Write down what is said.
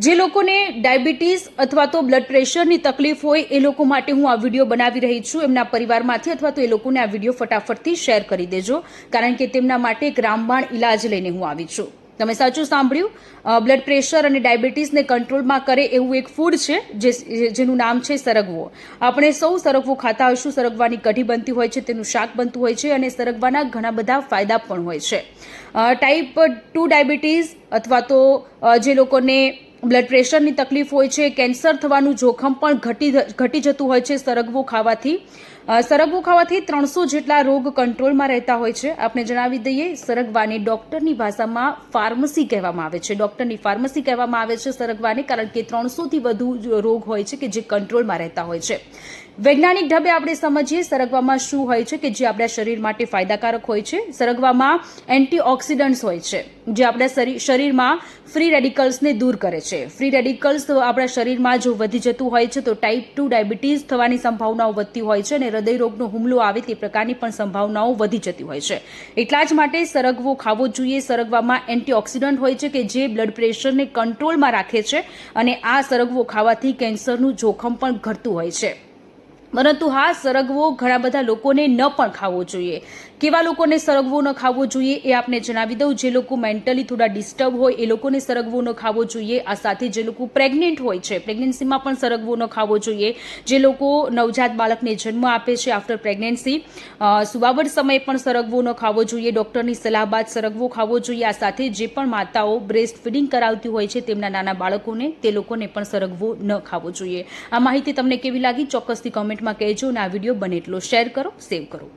જે લોકોને ડાયાબિટીસ અથવા તો બ્લડ પ્રેશરની તકલીફ હોય એ લોકો માટે હું આ વિડીયો બનાવી રહી છું. એમના પરિવારમાંથી અથવા તો એ લોકોને આ વિડીયો ફટાફટથી શેર કરી દેજો, કારણ કે તેમના માટે એક રામબાણ ઇલાજ લઈને હું આવી છું. તમે સાચું સાંભળ્યું. બ્લડ પ્રેશર અને ડાયાબિટીસને કંટ્રોલમાં કરે એવું એક ફૂડ છે જેનું નામ છે સરગવો. આપણે સૌ સરગવો ખાતા હોઈશું. સરગવાની કઢી બનતી હોય છે, તેનું શાક બનતું હોય છે અને સરગવાના ઘણા બધા ફાયદા પણ હોય છે. ટાઈપ 2 ડાયાબિટીસ અથવા તો જે લોકોને બ્લડ પ્રેશરની તકલીફ હોય છે, કેન્સર થવાનું જોખમ પણ ઘટી જતું હોય છે સરગવો ખાવાથી. સરગવો ખાવાથી 300 જેટલા રોગ કંટ્રોલમાં રહેતા હોય છે. આપણે જણાવી દઈએ, સરગવાને ડૉક્ટરની ભાષામાં ફાર્મસી કહેવામાં આવે છે. ડૉક્ટરની ફાર્મસી કહેવામાં આવે છે સરગવાને, કારણ કે 300થી વધુ રોગ હોય છે કે જે કંટ્રોલમાં રહેતા હોય છે. વૈજ્ઞાનિક ઢબે આપણે સમજીએ સરગવામાં શું હોય છે કે જે આપણા શરીર માટે ફાયદાકારક હોય છે. સરગવામાં એન્ટીઓક્સિડન્ટ્સ હોય છે જે આપણા શરીરમાં ફ્રી રેડિકલ્સને દૂર કરે છે. ફ્રી રેડિકલ્સ આપણા શરીરમાં જો વધી જતું હોય છે તો ટાઈપ 2 ડાયાબિટીસ થવાની સંભાવનાઓ વધતી હોય છે અને હૃદયરોગનો હુમલો આવે તે પ્રકારની પણ સંભાવનાઓ વધી જતી હોય છે. એટલા જ માટે સરગવો ખાવો જોઈએ. સરગવામાં એન્ટીઓક્સિડન્ટ હોય છે કે જે બ્લડ પ્રેશરને કંટ્રોલમાં રાખે છે અને આ સરગવો ખાવાથી કેન્સરનું જોખમ પણ ઘટતું હોય છે. પરંતુ હા, સરગવો ઘણા બધા લોકોને ન પણ ખાવો જોઈએ. કેવા લોકોને સરગવો ન ખાવો જોઈએ એ આપને જણાવી દઉં. જે લોકો મેન્ટલી થોડા ડિસ્ટર્બ હોય એ લોકોને સરગવો ન ખાવો જોઈએ. આ સાથે જે લોકો પ્રેગ્નેન્ટ હોય છે, પ્રેગ્નન્સીમાં પણ સરગવો ન ખાવો જોઈએ. જે લોકો નવજાત બાળકને જન્મ આપે છે આફ્ટર પ્રેગ્નન્સી, સુવાવડ સમયે પણ સરગવો ન ખાવો જોઈએ. ડૉક્ટરની સલાહ બાદ સરગવો ખાવો જોઈએ. આ સાથે જે પણ માતાઓ બ્રેસ્ટ ફીડિંગ કરાવતી હોય છે તેમના નાના બાળકોને, તે લોકોને પણ સરગવો ન ખાવો જોઈએ. આ માહિતી તમને કેવી લાગી ચોક્કસથી કોમેન્ટમાં કહેજો અને આ વિડીયો બને એટલો શેર કરો, સેવ કરો.